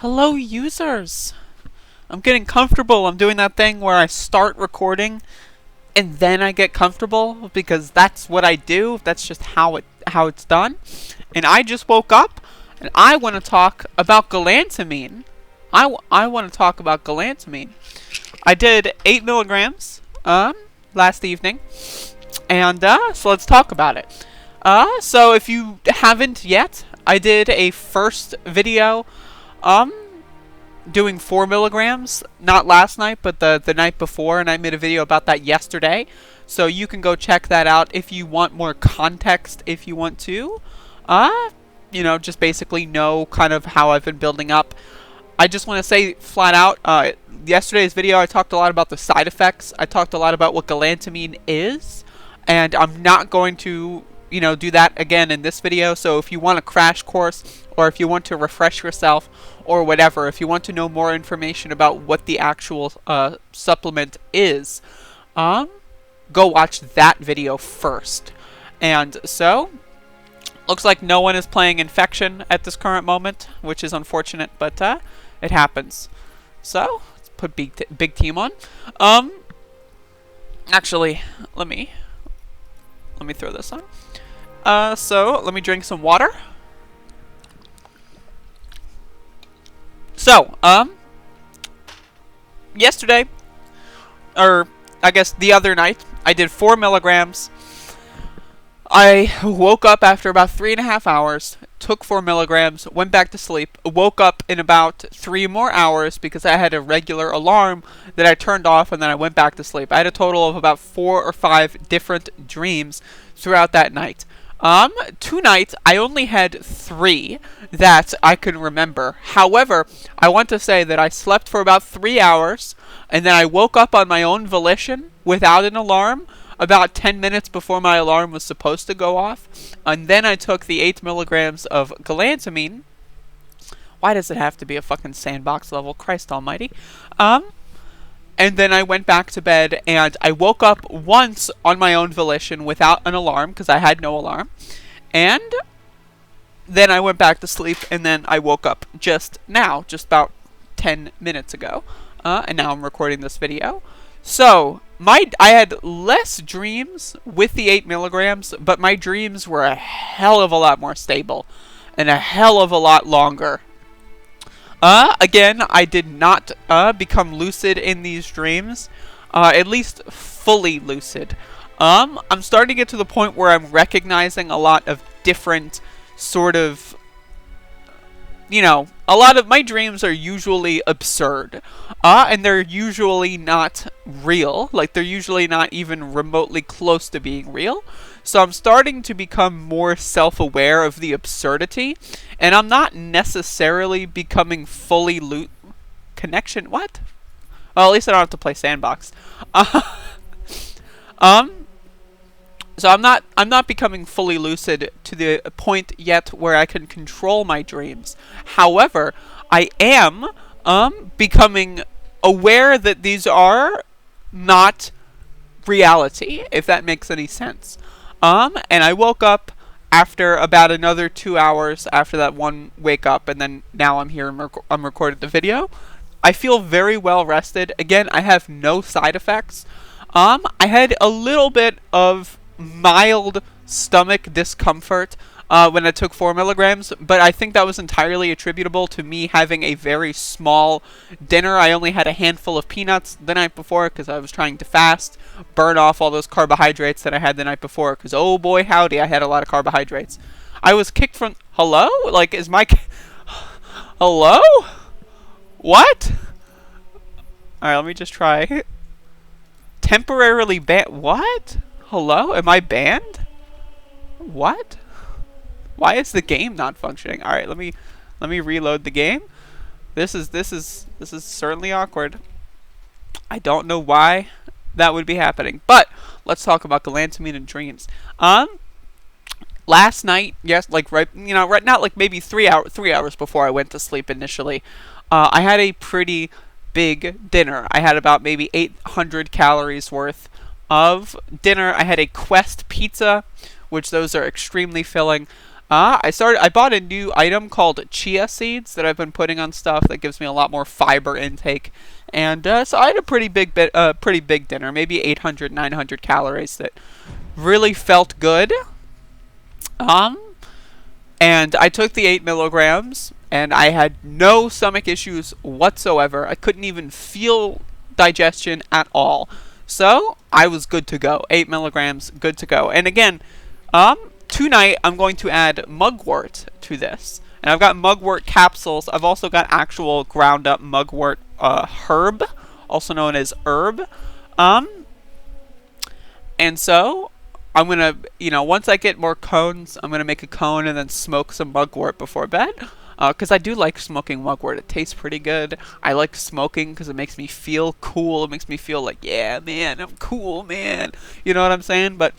Hello, users! I'm getting comfortable. I'm doing that thing where I start recording and then I get comfortable because that's what I do. That's just how it's done. And I just woke up and I want to talk about galantamine. I want to talk about galantamine. I did 8 milligrams last evening, and so let's talk about it. So if you haven't yet, I did a first video doing 4 milligrams, not last night, but the night before, and I made a video about that yesterday. So you can go check that out if you want more context, if you want to, just basically know kind of how I've been building up. I just want to say flat out, yesterday's video I talked a lot about the side effects. I talked a lot about what galantamine is, and I'm not going to do that again in this video. So if you want a crash course, or if you want to refresh yourself, or whatever, if you want to know more information about what the actual supplement is, go watch that video first. And so, looks like no one is playing Infection at this current moment, which is unfortunate, but it happens. So, let's put big team on. Actually, let me throw this on. So, let me drink some water. So, yesterday, or I guess the other night, I did 4 milligrams. I woke up after about 3.5 hours, took 4 milligrams, went back to sleep, woke up in about 3 more hours because I had a regular alarm that I turned off, and then I went back to sleep. I had a total of about 4 or 5 different dreams throughout that night. 2 nights, I only had 3 that I can remember. However, I want to say that I slept for about 3 hours, and then I woke up on my own volition without an alarm about 10 minutes before my alarm was supposed to go off. And then I took the 8 milligrams of galantamine. Why does it have to be a fucking sandbox level? Christ almighty. And then I went back to bed, and I woke up once on my own volition without an alarm, because I had no alarm. And then I went back to sleep, and then I woke up just about 10 minutes ago. And now I'm recording this video. So, I had less dreams with the 8 milligrams, but my dreams were a hell of a lot more stable, and a hell of a lot longer. Again, I did not become lucid in these dreams, at least fully lucid. I'm starting to get to the point where I'm recognizing a lot of different sort of, a lot of my dreams are usually absurd, and they're usually not real. Like, they're usually not even remotely close to being real. So I'm starting to become more self-aware of the absurdity, and I'm not necessarily becoming fully connection. What? Well, at least I don't have to play sandbox. So I'm not becoming fully lucid to the point yet where I can control my dreams. However, I am becoming aware that these are not reality, if that makes any sense. And I woke up after about another 2 hours after that one wake up, and then now I'm here and I'm recording the video. I feel very well rested. Again, I have no side effects. I had a little bit of mild stomach discomfort when I took 4 milligrams, but I think that was entirely attributable to me having a very small dinner. I only had a handful of peanuts the night before because I was trying to fast, burn off all those carbohydrates that I had the night before, because oh boy howdy, I had a lot of carbohydrates. I was kicked from... Hello? Like, is my... Hello? What? Alright, let me just try. Temporarily banned... What? Hello? Am I banned? What? Why is the game not functioning? All right, let me reload the game. This is certainly awkward. I don't know why that would be happening, but let's talk about galantamine and dreams. Last night, yes, like right now, like maybe 3 hours before I went to sleep initially, I had a pretty big dinner. I had about maybe 800 calories worth of dinner. I had a Quest pizza, which those are extremely filling. I bought a new item called chia seeds that I've been putting on stuff that gives me a lot more fiber intake. And so I had a pretty big dinner, maybe 800, 900 calories that really felt good. Um, and I took the 8 milligrams, and I had no stomach issues whatsoever. I couldn't even feel digestion at all. So I was good to go. 8 milligrams, good to go. And again, tonight I'm going to add mugwort to this. And I've got mugwort capsules. I've also got actual ground up mugwort herb, also known as herb. And so I'm going to, once I get more cones, I'm going to make a cone and then smoke some mugwort before bed. Because I do like smoking mugwort. It tastes pretty good. I like smoking because it makes me feel cool. It makes me feel like, yeah, man, I'm cool, man. You know what I'm saying? But,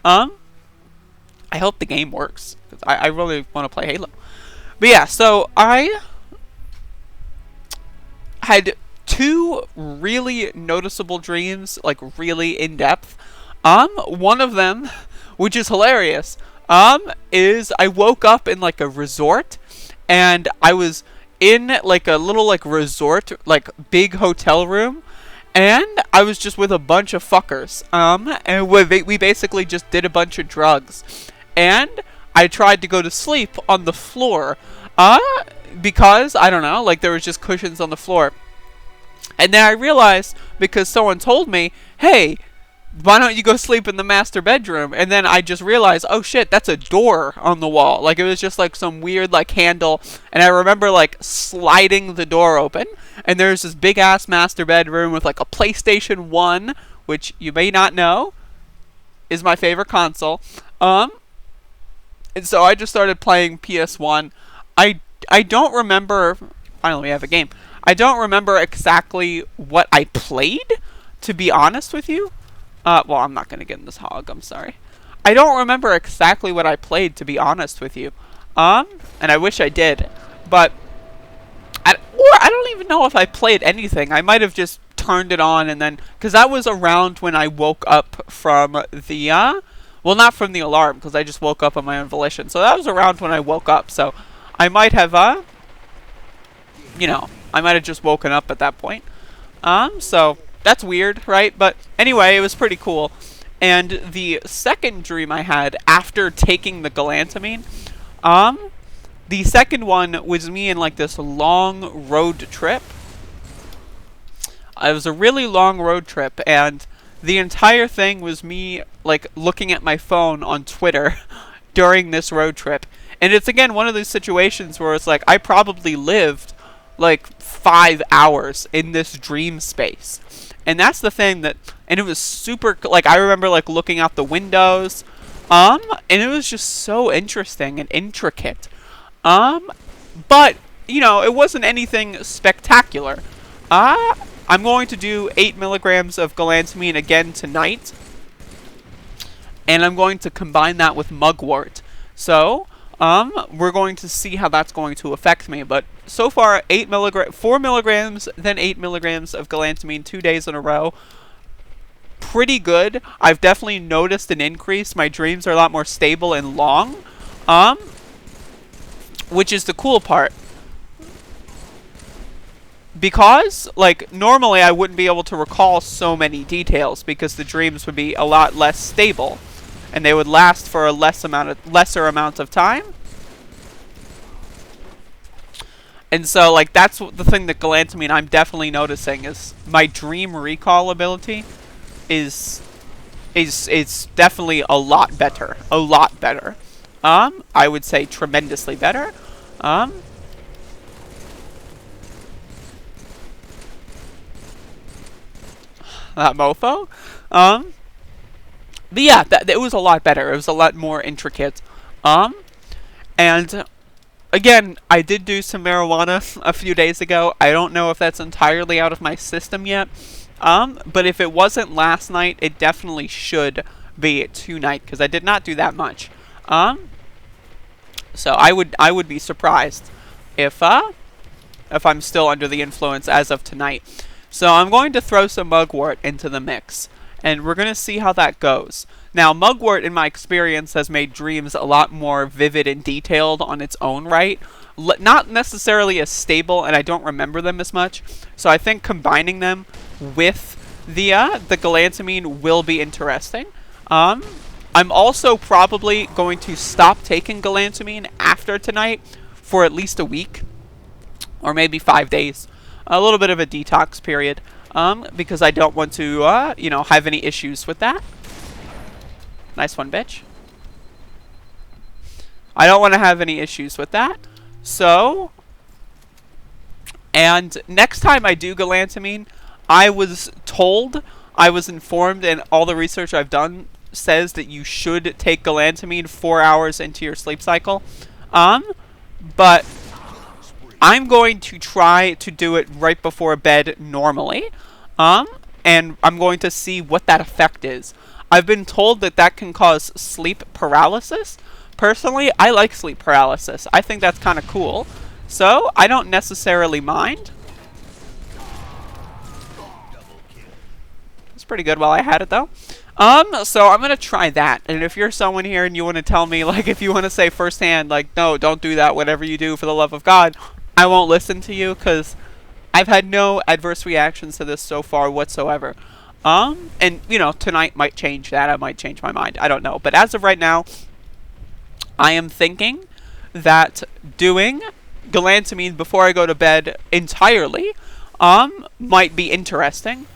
I hope the game works. Cause I really want to play Halo. But yeah, so I had 2 really noticeable dreams, like really in depth. One of them, which is hilarious, is I woke up in like a resort, and I was in like a little like resort, like big hotel room, and I was just with a bunch of fuckers. And we basically just did a bunch of drugs, and I tried to go to sleep on the floor, because I don't know, like there was just cushions on the floor. And then I realized, because someone told me, hey, why don't you go sleep in the master bedroom? And then I just realized, oh shit, that's a door on the wall. Like, it was just like some weird like handle. And I remember like sliding the door open, and there's this big ass master bedroom with like a PlayStation 1, which you may not know is my favorite console. And so I just started playing PS1. I don't remember. Finally, we have a game. I don't remember exactly what I played, to be honest with you. Well, I'm not going to get in this hog. I'm sorry. I don't remember exactly what I played, to be honest with you. And I wish I did. But, I don't even know if I played anything. I might have just turned it on and then, because that was around when I woke up from the, well, not from the alarm, because I just woke up on my own volition. So that was around when I woke up. So I might have, I might have just woken up at that point. So that's weird, right? But anyway, it was pretty cool. And the second dream I had after taking the galantamine, the second one was me in like this long road trip. It was a really long road trip, and the entire thing was me like looking at my phone on Twitter during this road trip. And it's again one of those situations where it's like I probably lived like 5 hours in this dream space. And that's the thing that, and it was super, like, I remember, like, looking out the windows, and it was just so interesting and intricate. But, it wasn't anything spectacular. I'm going to do 8 milligrams of galantamine again tonight, and I'm going to combine that with mugwort. So, we're going to see how that's going to affect me, but so far, 4 milligrams, then 8 milligrams of galantamine 2 days in a row. Pretty good. I've definitely noticed an increase. My dreams are a lot more stable and long, which is the cool part. Because, like, normally I wouldn't be able to recall so many details because the dreams would be a lot less stable, and they would last for a lesser amount of time. And so, like, that's the thing that galantamine I'm definitely noticing is my dream recall ability is definitely a lot better. A lot better. I would say tremendously better. That mofo. But yeah, it was a lot better. It was a lot more intricate. And again, I did do some marijuana a few days ago. I don't know if that's entirely out of my system yet. But if it wasn't last night, it definitely should be tonight, because I did not do that much. So I would be surprised if I'm still under the influence as of tonight. So I'm going to throw some mugwort into the mix, and we're going to see how that goes. Now, mugwort, in my experience, has made dreams a lot more vivid and detailed on its own right. Not necessarily as stable, and I don't remember them as much. So I think combining them with the galantamine will be interesting. I'm also probably going to stop taking galantamine after tonight for at least a week, or maybe 5 days. A little bit of a detox period, because I don't want to, have any issues with that. Nice one, bitch. I don't want to have any issues with that. So, and next time I do galantamine, I was informed, and all the research I've done says that you should take galantamine 4 hours into your sleep cycle. But I'm going to try to do it right before bed normally. And I'm going to see what that effect is. I've been told that that can cause sleep paralysis. Personally, I like sleep paralysis. I think that's kind of cool. So, I don't necessarily mind. It's pretty good while I had it, though. So I'm gonna try that. And if you're someone here and you want to tell me, like, if you want to say firsthand, like, no, don't do that, whatever you do, for the love of God, I won't listen to you, because I've had no adverse reactions to this so far whatsoever. And, tonight might change that. I might change my mind. I don't know. But as of right now, I am thinking that doing galantamine before I go to bed entirely, might be interesting.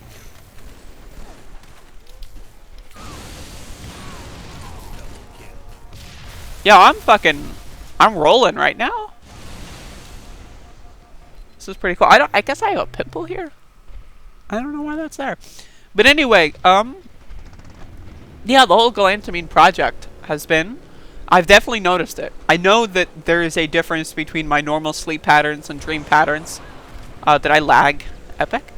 Yeah, I'm rolling right now. This is pretty cool. I guess I have a pimple here. I don't know why that's there. But anyway, yeah, the whole galantamine project has been, I've definitely noticed it. I know that there is a difference between my normal sleep patterns and dream patterns, that I lag. Epic.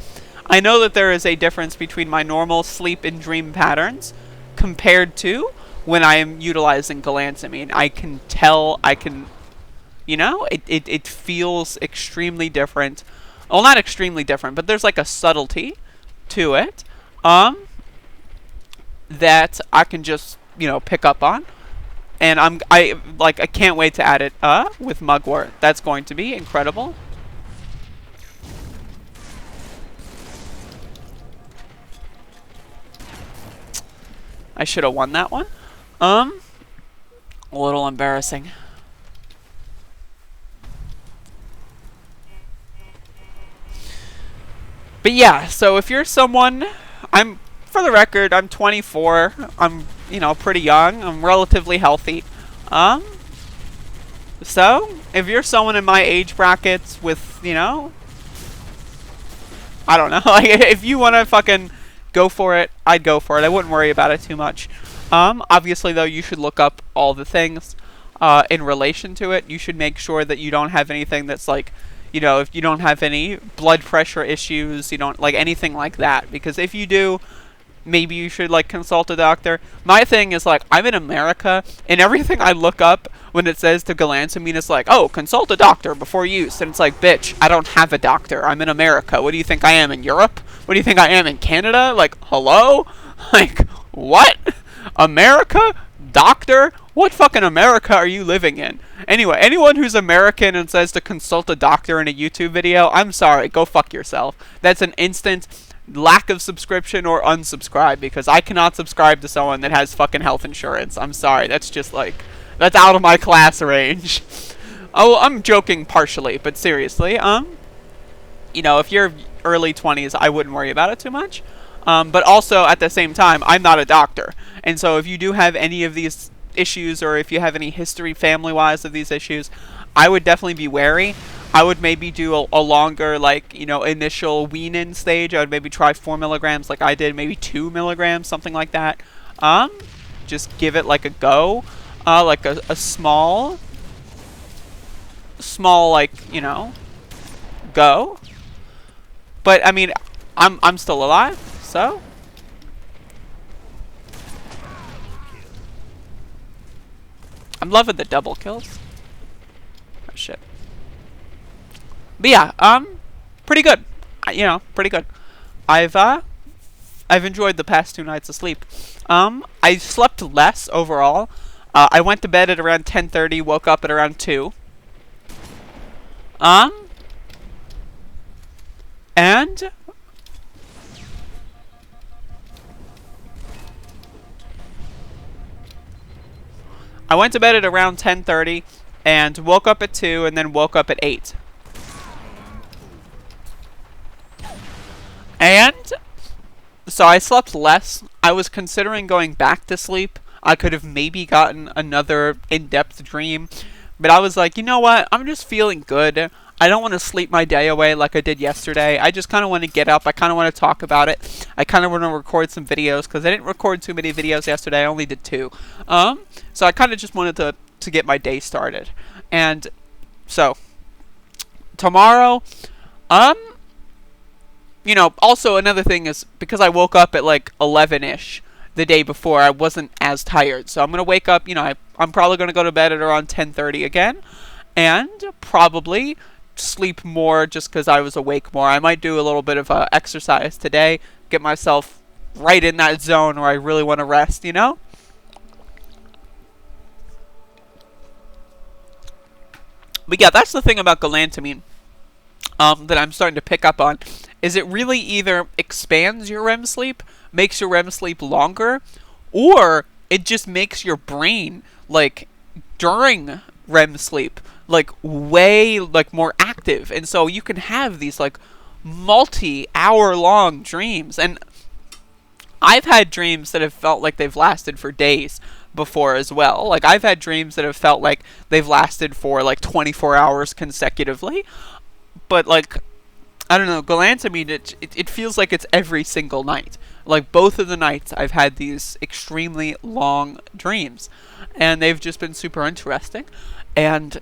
I know that there is a difference between my normal sleep and dream patterns compared to when I am utilizing galantamine. I can tell, it feels extremely different. Well, not extremely different, but there's like a subtlety to it, that I can just, pick up on. And I can't wait to add it, with mugwort. That's going to be incredible. I should have won that one. A little embarrassing. But yeah, so if you're someone, for the record, I'm 24. I'm, pretty young. I'm relatively healthy. So, if you're someone in my age brackets with, I don't know, like, if you want to fucking go for it, I'd go for it. I wouldn't worry about it too much. Obviously, though, you should look up all the things, in relation to it. You should make sure that you don't have anything that's like, if you don't have any blood pressure issues, you don't, like, anything like that. Because if you do, maybe you should, like, consult a doctor. My thing is, like, I'm in America, and everything I look up when it says to galantamine is like, oh, consult a doctor before use. And it's like, bitch, I don't have a doctor. I'm in America. What do you think I am, in Europe? What do you think I am, in Canada? Like, hello? Like, what? America? Doctor? What fucking America are you living in? Anyway, anyone who's American and says to consult a doctor in a YouTube video, I'm sorry, go fuck yourself. That's an instant lack of subscription or unsubscribe, because I cannot subscribe to someone that has fucking health insurance. I'm sorry, that's just like, that's out of my class range. Oh, I'm joking partially, but seriously, if you're early 20s, I wouldn't worry about it too much. But also, at the same time, I'm not a doctor. And so if you do have any of these issues, or if you have any history family-wise of these issues, I would definitely be wary. I would maybe do a longer, like, initial wean-in stage. I would maybe try 4 milligrams like I did, maybe 2 milligrams, something like that. Just give it, like, a go. Like a small, like, go. But, I mean, I'm still alive, so. I'm loving the double kills. Oh, shit. But yeah, pretty good. Pretty good. I've I've enjoyed the past 2 nights of sleep. I slept less overall. I went to bed at around 10:30, woke up at around 2. And I went to bed at around 10:30 and woke up at 2 and then woke up at 8. And so I slept less. I was considering going back to sleep. I could have maybe gotten another in-depth dream. But I was like, you know what? I'm just feeling good. I don't want to sleep my day away like I did yesterday. I just kind of want to get up. I kind of want to talk about it. I kind of want to record some videos because I didn't record too many videos yesterday. I only did 2. So I kind of just wanted to get my day started. And so tomorrow, you know, also another thing is because I woke up at like 11-ish the day before, I wasn't as tired. So I'm going to wake up, you know, I'm probably going to go to bed at around 10:30 again and probably sleep more just because I was awake more. I might do a little bit of exercise today, get myself right in that zone where I really want to rest, you know? But yeah, that's the thing about galantamine that I'm starting to pick up on, is it really either expands your REM sleep, makes your REM sleep longer, or it just makes your brain, like, during REM sleep, like, way, like, more active. And so you can have these, like, multi-hour long dreams. And I've had dreams that have felt like they've lasted for days before as well. Like, I've had dreams that have felt like they've lasted for, like, 24 hours consecutively. But, like, I don't know, galantamine, it feels like it's every single night. Like, both of the nights I've had these extremely long dreams. And they've just been super interesting. And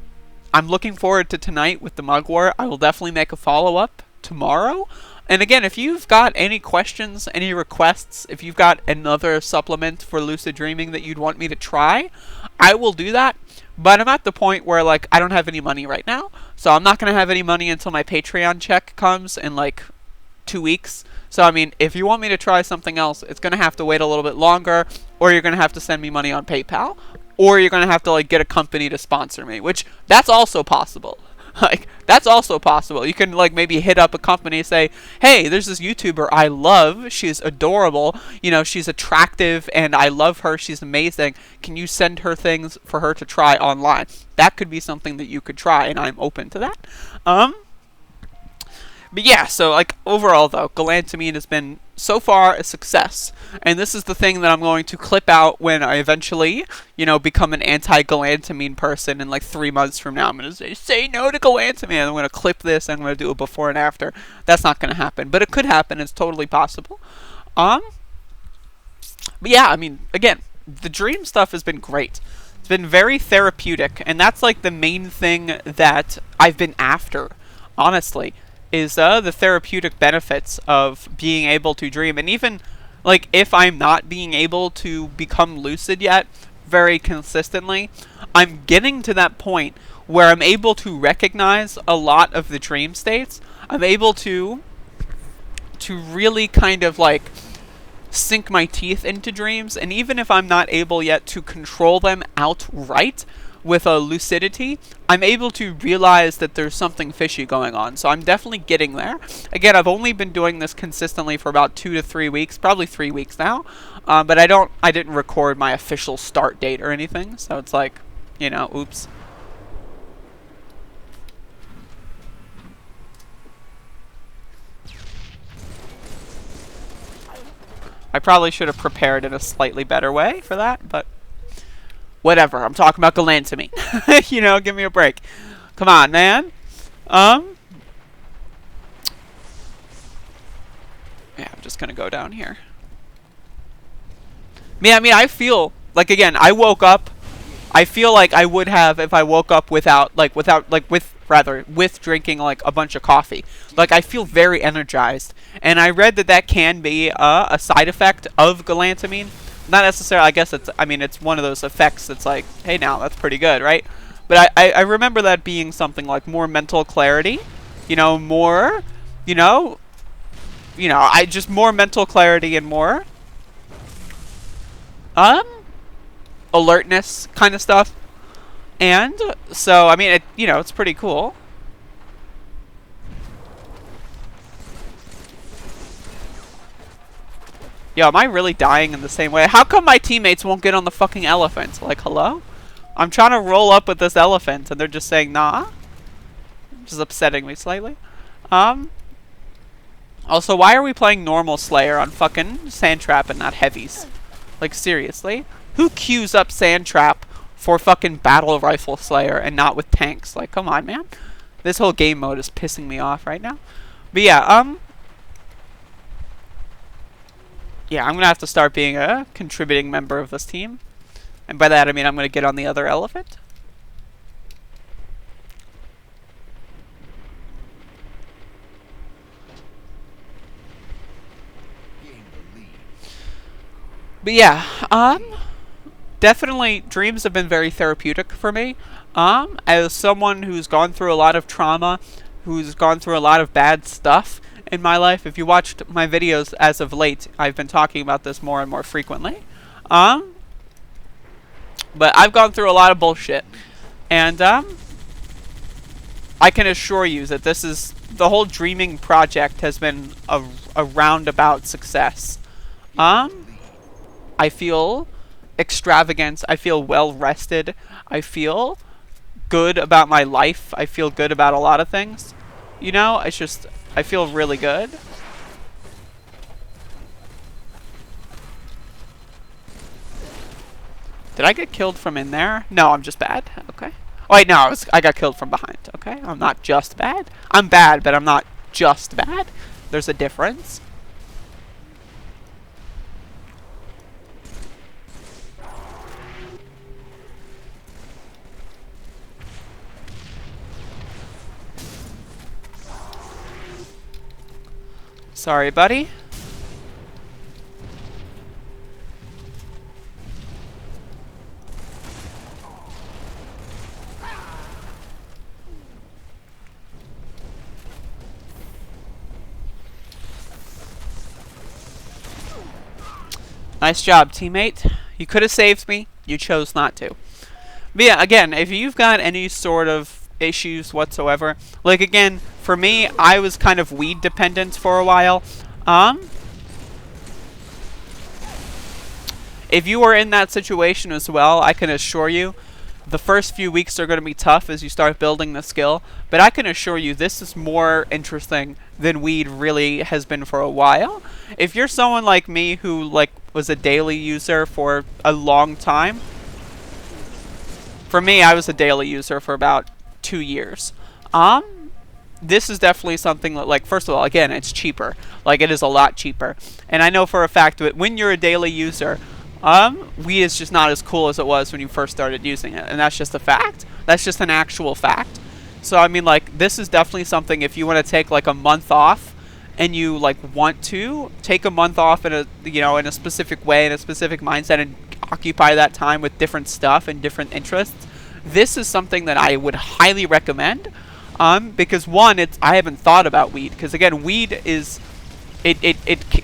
I'm looking forward to tonight with the mugwort. I will definitely make a follow-up tomorrow. And again, if you've got any questions, any requests, if you've got another supplement for lucid dreaming that you'd want me to try, I will do that. But I'm at the point where, like, I don't have any money right now. So I'm not going to have any money until my Patreon check comes in, like, 2 weeks. So, I mean, if you want me to try something else, it's going to have to wait a little bit longer, or you're going to have to send me money on PayPal, or you're going to have to, like, get a company to sponsor me, which, that's also possible. Like, that's also possible. You can, like, maybe hit up a company and say, hey, there's this YouTuber I love. She's adorable. You know, she's attractive, and I love her. She's amazing. Can you send her things for her to try online? That could be something that you could try, and I'm open to that. But yeah, so, like, overall, though, galantamine has been, so far, a success. And this is the thing that I'm going to clip out when I eventually, you know, become an anti-galantamine person in, like, 3 months from now. I'm going to say no to galantamine. I'm going to clip this, and I'm going to do a before and after. That's not going to happen. But it could happen. It's totally possible. But yeah, I mean, again, the dream stuff has been great. It's been very therapeutic. And that's, like, the main thing that I've been after, honestly, is the therapeutic benefits of being able to dream. And even, like, if I'm not being able to become lucid yet very consistently, I'm getting to that point where I'm able to recognize a lot of the dream states. I'm able to really kind of, like, sink my teeth into dreams. And even if I'm not able yet to control them outright with a lucidity, I'm able to realize that there's something fishy going on. So I'm definitely getting there. Again, I've only been doing this consistently for about 2 to 3 weeks, probably 3 weeks now. But I didn't record my official start date or anything. So it's like, you know, oops. I probably should have prepared in a slightly better way for that, but whatever, I'm talking about galantamine. You know, give me a break. Come on, man. Yeah, I'm just gonna go down here. Yeah, I mean, I feel, like, again, I woke up, I feel like I would have if I woke up with drinking, like, a bunch of coffee. Like, I feel very energized. And I read that that can be a side effect of galantamine. Not necessarily, I guess it's one of those effects that's like, hey, now, that's pretty good, right? But I remember that being something like more mental clarity, you know, more, you know, you know, I just more mental clarity and more alertness kind of stuff. And so, I mean, you know, it's pretty cool. Yo, am I really dying in the same way? How come my teammates won't get on the fucking elephant? Like, hello? I'm trying to roll up with this elephant, and they're just saying, nah. Which is upsetting me slightly. Also, why are we playing normal Slayer on fucking Sandtrap and not heavies? Like, seriously? Who queues up Sandtrap for fucking Battle Rifle Slayer and not with tanks? Like, come on, man. This whole game mode is pissing me off right now. But yeah, yeah, I'm gonna have to start being a contributing member of this team. And by that I mean I'm gonna get on the other elephant. But yeah, definitely dreams have been very therapeutic for me. As someone who's gone through a lot of trauma, who's gone through a lot of bad stuff in my life, if you watched my videos as of late, I've been talking about this more and more frequently. But I've gone through a lot of bullshit. And, I can assure you that this is, the whole dreaming project has been a roundabout success. I feel extravagant. I feel well rested. I feel good about my life. I feel good about a lot of things. You know, it's just, I feel really good. Did I get killed from in there? No, I'm just bad. Okay. Oh, wait, no, I got killed from behind. Okay, I'm not just bad. I'm bad, but I'm not just bad. There's a difference. Sorry, buddy. Nice job, teammate. You could have saved me. You chose not to. But yeah, again, if you've got any sort of issues whatsoever, like again, for me, I was kind of weed dependent for a while. If you are in that situation as well, I can assure you, the first few weeks are going to be tough as you start building the skill, but I can assure you this is more interesting than weed really has been for a while. If you're someone like me who like was a daily user for a long time, for me, I was a daily user for about 2 years. This is definitely something that, like, first of all, again, it's cheaper. Like, it is a lot cheaper. And I know for a fact that when you're a daily user, weed is just not as cool as it was when you first started using it. And that's just a fact. That's just an actual fact. So, I mean, like, this is definitely something if you want to take, like, a month off and you, like, want to take a month off in a, you know, in a specific way, in a specific mindset, and occupy that time with different stuff and different interests, this is something that I would highly recommend. Because one, I haven't thought about weed. Because again, weed is, it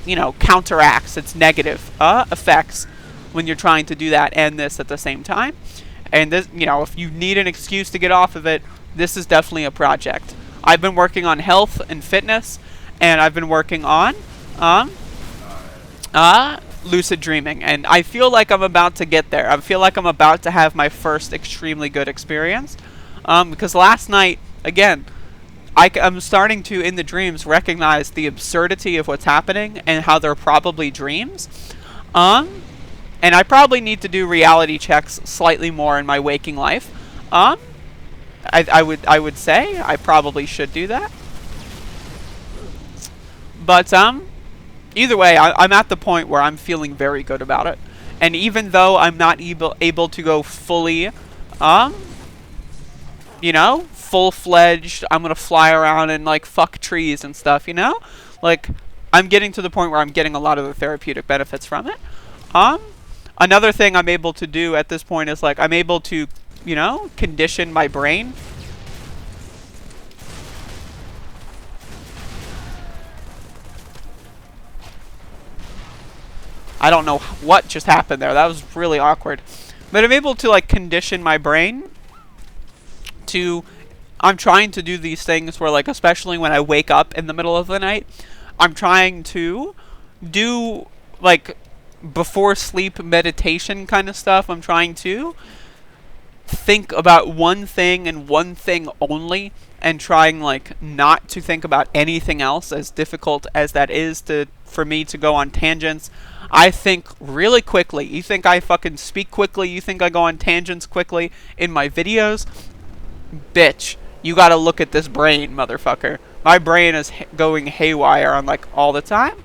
you know, counteracts its negative effects when you're trying to do that and this at the same time. And this, you know, if you need an excuse to get off of it, this is definitely a project. I've been working on health and fitness, and I've been working on lucid dreaming, and I feel like I'm about to get there. I feel like I'm about to have my first extremely good experience. Because last night, again, I'm starting to, in the dreams, recognize the absurdity of what's happening and how they're probably dreams. And I probably need to do reality checks slightly more in my waking life. I would say I probably should do that. But either way, I'm at the point where I'm feeling very good about it. And even though I'm not able to go fully, you know, full-fledged, I'm gonna fly around and like fuck trees and stuff, you know? Like, I'm getting to the point where I'm getting a lot of the therapeutic benefits from it. Another thing I'm able to do at this point is like I'm able to, you know, condition my brain. I don't know what just happened there. That was really awkward. But I'm able to, like, condition my brain to... I'm trying to do these things where, like, especially when I wake up in the middle of the night, I'm trying to do, like, before sleep meditation kind of stuff. I'm trying to think about one thing and one thing only, and trying, like, not to think about anything else, as difficult as that is for me to go on tangents. I think really quickly. You think I fucking speak quickly? You think I go on tangents quickly in my videos? Bitch, you gotta look at this brain, motherfucker. My brain is going haywire on, like, all the time.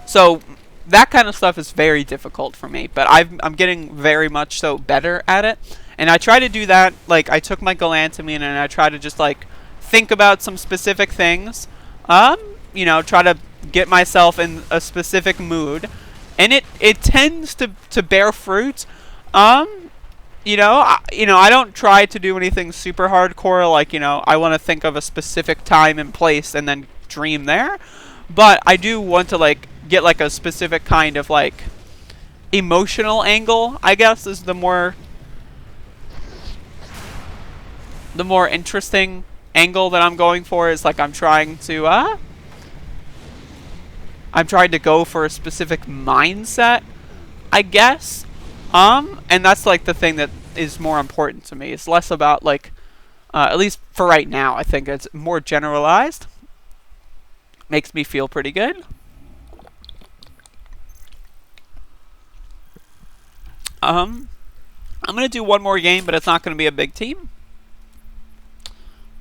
So, that kind of stuff is very difficult for me, but I'm getting very much so better at it. And I try to do that, like, I took my galantamine and I try to just, like, think about some specific things. You know, try to get myself in a specific mood. And it tends to bear fruit. You know, I don't try to do anything super hardcore, like, you know, I want to think of a specific time and place and then dream there. But I do want to, like, get, like, a specific kind of, like, emotional angle, I guess, is the more interesting angle that I'm going for. Is, like, I'm trying to go for a specific mindset, I guess. And that's, like, the thing that is more important to me. It's less about, like, at least for right now, I think it's more generalized. Makes me feel pretty good. I'm going to do one more game, but it's not going to be a big team.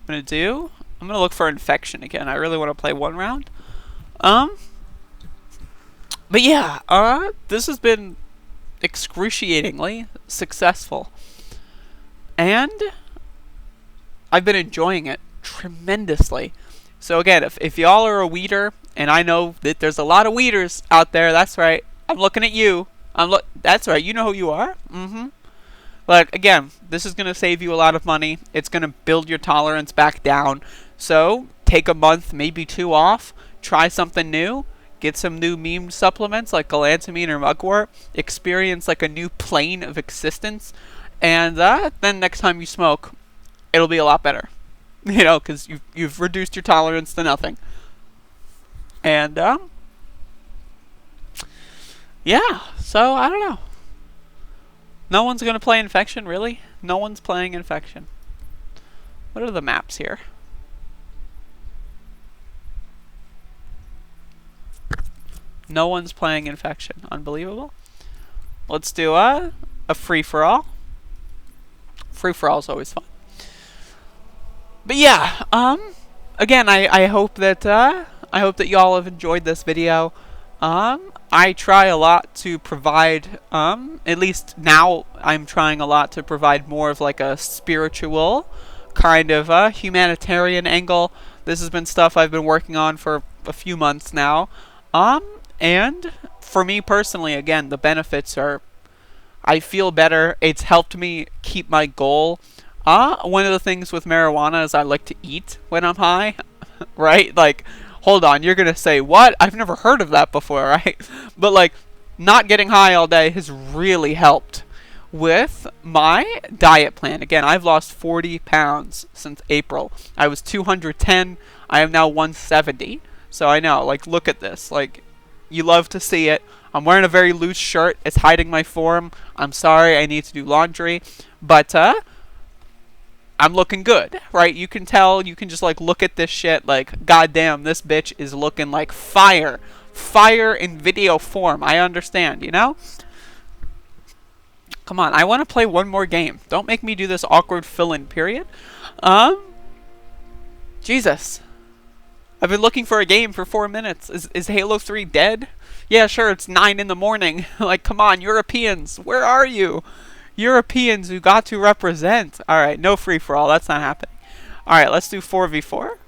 I'm going to look for infection again. I really want to play one round. But yeah, this has been excruciatingly successful. And I've been enjoying it tremendously. So again, if y'all are a weeder, and I know that there's a lot of weeders out there, that's right. I'm looking at you. That's right, you know who you are. But again, this is going to save you a lot of money. It's going to build your tolerance back down. So take a month, maybe 2 off. Try something new. Get some new meme supplements like galantamine or mugwort. Experience, like, a new plane of existence. And then next time you smoke, it'll be a lot better. You know, because you've reduced your tolerance to nothing. And yeah, so I don't know. No one's going to play infection, really? No one's playing infection. What are the maps here? No one's playing infection. Unbelievable. Let's do a free-for-all. Free-for-all is always fun. But yeah, again, I hope that y'all have enjoyed this video. I try a lot to provide, at least now I'm trying a lot to provide more of, like, a spiritual kind of humanitarian angle. This has been stuff I've been working on for a few months now. And for me personally, again, the benefits are, I feel better. It's helped me keep my goal. One of the things with marijuana is I like to eat when I'm high, right? Like, hold on, you're going to say, what? I've never heard of that before, right? But, like, not getting high all day has really helped with my diet plan. Again, I've lost 40 pounds since April. I was 210. I am now 170. So I know, like, look at this. Like, you love to see it. I'm wearing a very loose shirt. It's hiding my form. I'm sorry, I need to do laundry. But, I'm looking good, right? You can tell, you can just, like, look at this shit, like, goddamn, this bitch is looking like fire. Fire in video form, I understand, you know? Come on, I want to play one more game. Don't make me do this awkward fill-in period. Jesus. I've been looking for a game for 4 minutes. Is Halo 3 dead? Yeah, sure, it's 9 in the morning. Like, come on, Europeans, where are you? Europeans who got to represent. Alright, no free-for-all. That's not happening. Alright, let's do 4v4.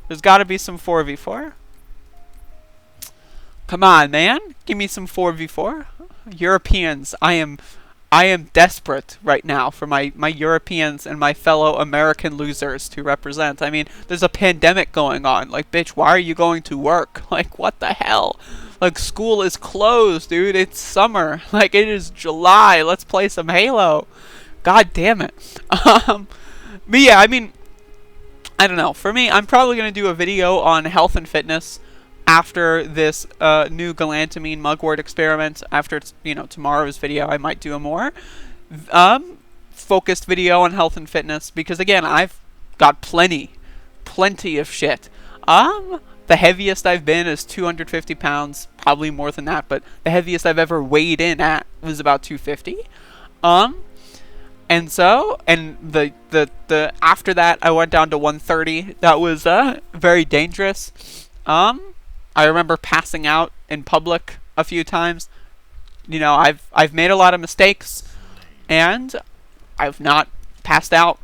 There's got to be some 4v4. Come on, man. Give me some 4v4. Europeans, I am I am desperate right now for my Europeans and my fellow American losers to represent. I mean, there's a pandemic going on. Like, bitch, why are you going to work? Like, what the hell? Like, school is closed, dude. It's summer. Like, it is July. Let's play some Halo. God damn it. But yeah, I mean, I don't know. For me, I'm probably going to do a video on health and fitness after this new galantamine mugwort experiment. After tomorrow's video, I might do a more focused video on health and fitness, because again, I've got plenty of shit. The heaviest I've been is 250 pounds, probably more than that, but the heaviest I've ever weighed in at was about 250. And so, and the after that, I went down to 130. That was very dangerous. I remember passing out in public a few times. You know, I've made a lot of mistakes, and I've not passed out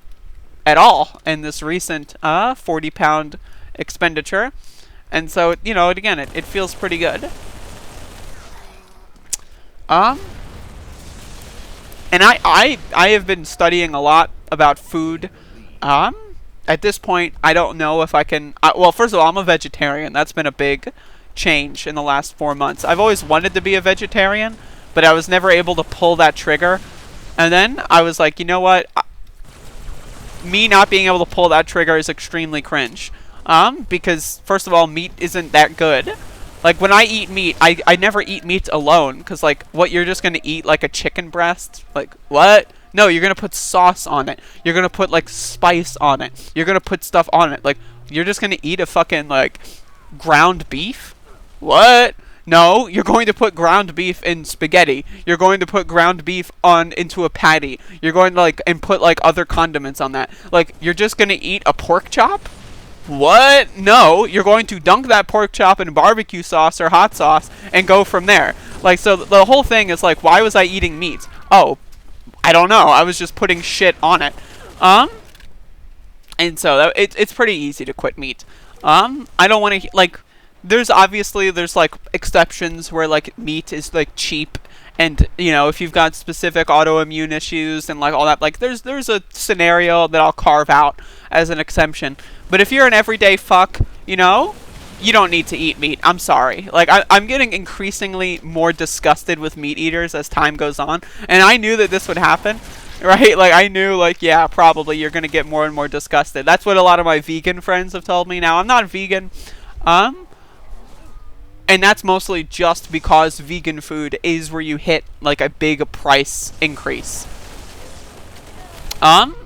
at all in this recent 40-pound expenditure. And so, you know, again, it feels pretty good. And I have been studying a lot about food. At this point, I don't know if I can... well, first of all, I'm a vegetarian. That's been a big change in the last 4 months. I've always wanted to be a vegetarian, but I was never able to pull that trigger. And then I was like, you know what? Me not being able to pull that trigger is extremely cringe. Because, first of all, meat isn't that good. Like, when I eat meat, I never eat meat alone. Because, like, what, you're just going to eat, like, a chicken breast? Like, what? No, you're going to put sauce on it. You're going to put, like, spice on it. You're going to put stuff on it. Like, you're just going to eat a fucking, like, ground beef? What? No, you're going to put ground beef in spaghetti. You're going to put ground beef into a patty. You're going to, like, and put, like, other condiments on that. Like, you're just going to eat a pork chop? What? No, you're going to dunk that pork chop in barbecue sauce or hot sauce and go from there. Like, so the whole thing is like, why was I eating meat? Oh, I don't know. I was just putting shit on it. And so it's pretty easy to quit meat. I don't want to, like, there's like exceptions where like meat is like cheap, and you know, if you've got specific autoimmune issues and like all that, like there's a scenario that I'll carve out as an exception. But if you're an everyday fuck, you know, you don't need to eat meat. I'm sorry. Like, I'm getting increasingly more disgusted with meat eaters as time goes on. And I knew that this would happen, right? Like, I knew, like, yeah, probably you're going to get more and more disgusted. That's what a lot of my vegan friends have told me. Now, I'm not vegan. And that's mostly just because vegan food is where you hit, like, a big price increase.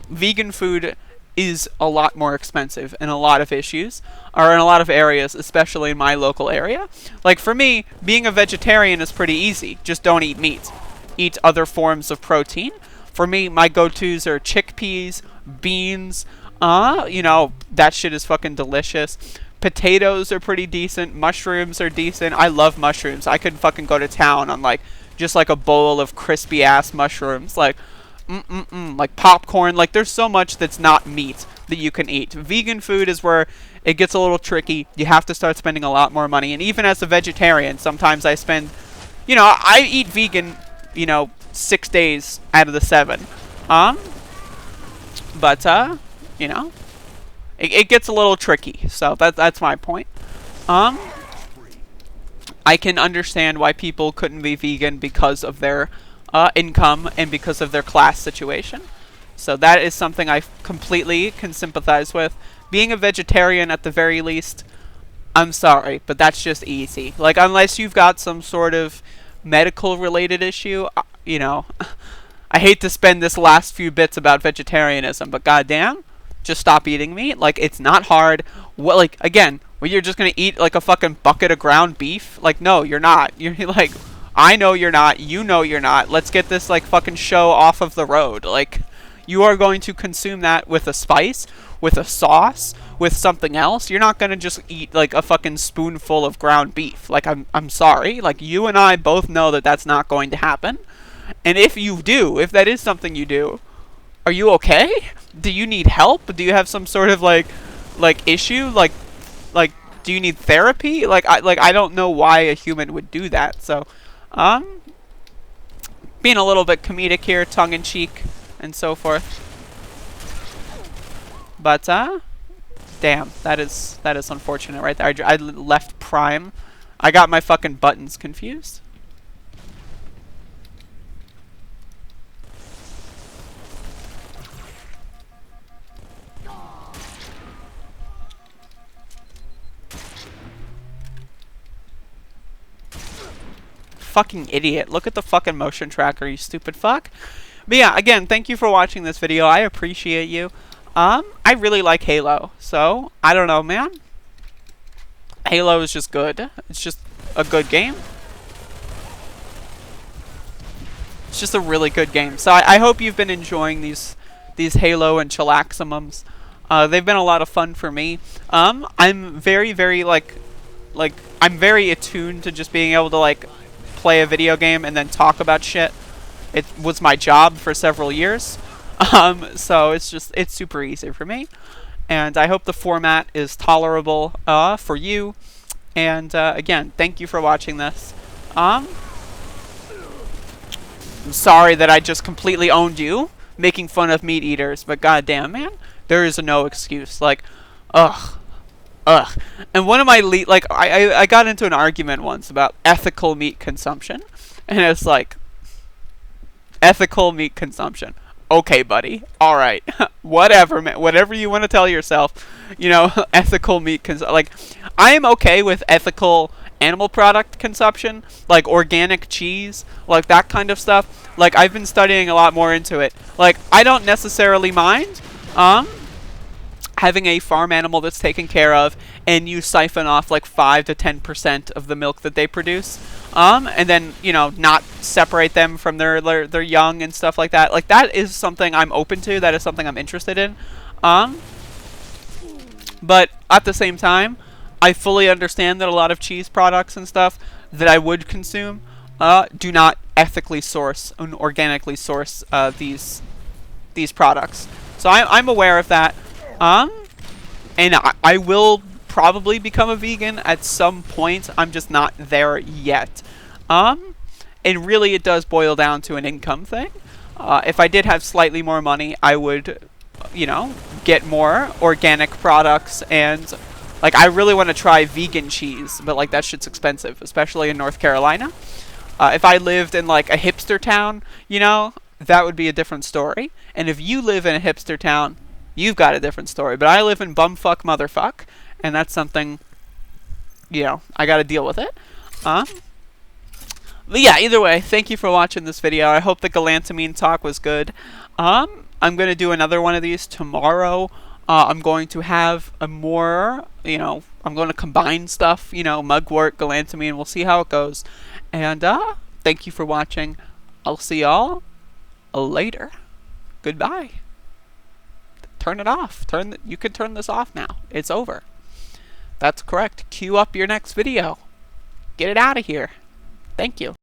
Vegan food is a lot more expensive in a lot of issues, or in a lot of areas, especially in my local area. Like, for me, being a vegetarian is pretty easy. Just don't eat meat. Eat other forms of protein. For me, my go-tos are chickpeas, beans, you know, that shit is fucking delicious. Potatoes are pretty decent. Mushrooms are decent. I love mushrooms. I could fucking go to town on, like, just like a bowl of crispy-ass mushrooms. Like, like popcorn. Like, there's so much that's not meat that you can eat. Vegan food is where it gets a little tricky. You have to start spending a lot more money. And even as a vegetarian, sometimes I spend, you know, I eat vegan, you know, 6 days out of the 7. But, you know, it gets a little tricky. So that's my point. I can understand why people couldn't be vegan because of their income and because of their class situation. So that is something I completely can sympathize with. Being a vegetarian, at the very least, I'm sorry, but that's just easy. Like, unless you've got some sort of medical related issue, you know, I hate to spend this last few bits about vegetarianism, but goddamn, just stop eating meat. Like, it's not hard. Well, like, again, when you're just gonna eat like a fucking bucket of ground beef, like, no, you're not. You're like, I know you're not. You know you're not. Let's get this, like, fucking show off of the road. Like, you are going to consume that with a spice, with a sauce, with something else. You're not gonna just eat, like, a fucking spoonful of ground beef. Like, I'm sorry. Like, you and I both know that that's not going to happen. And if you do, if that is something you do, are you okay? Do you need help? Do you have some sort of, like issue? Like, do you need therapy? Like, I don't know why a human would do that. So, being a little bit comedic here, tongue-in-cheek, and so forth. But, damn, that is unfortunate right there. I left Prime. I got my fucking buttons confused. Fucking idiot. Look at the fucking motion tracker, you stupid fuck. But yeah, again, thank you for watching this video. I appreciate you. I really like Halo, so I don't know, man. Halo is just good. It's just a good game. It's just a really good game. So I hope you've been enjoying these Halo and Chillaximums. They've been a lot of fun for me. I'm very, very I'm very attuned to just being able to play a video game and then talk about shit. It was my job for several years. So it's super easy for me. And I hope the format is tolerable for you. And again, thank you for watching this. I'm sorry that I just completely owned you, making fun of meat eaters, but goddamn, man, there is no excuse. Ugh. And one of my I got into an argument once about ethical meat consumption, and it's like, ethical meat consumption. Okay, buddy. All right. Whatever, man. Whatever you want to tell yourself. You know, ethical meat consumption. I am okay with ethical animal product consumption, like organic cheese, like that kind of stuff. I've been studying a lot more into it. I don't necessarily mind having a farm animal that's taken care of, and you siphon off 5 to 10% of the milk that they produce, and then not separate them from their young and stuff like that. That is something I'm open to. That is something I'm interested in. But at the same time, I fully understand that a lot of cheese products and stuff that I would consume do not ethically source and organically source these products. So I'm aware of that. And I will probably become a vegan at some point. I'm just not there yet. And really it does boil down to an income thing. If I did have slightly more money, I would, get more organic products, and I really want to try vegan cheese, but that shit's expensive, especially in North Carolina. If I lived in a hipster town, that would be a different story. And if you live in a hipster town, you've got a different story. But I live in bumfuck motherfuck, and that's something, I gotta deal with it. But yeah, either way, thank you for watching this video. I hope the Galantamine talk was good. I'm gonna do another one of these tomorrow. I'm going to have a more, I'm going to combine stuff, mugwort, Galantamine. We'll see how it goes. And thank you for watching. I'll see y'all later. Goodbye. Turn it off. You can turn this off now. It's over. That's correct. Queue up your next video. Get it out of here. Thank you.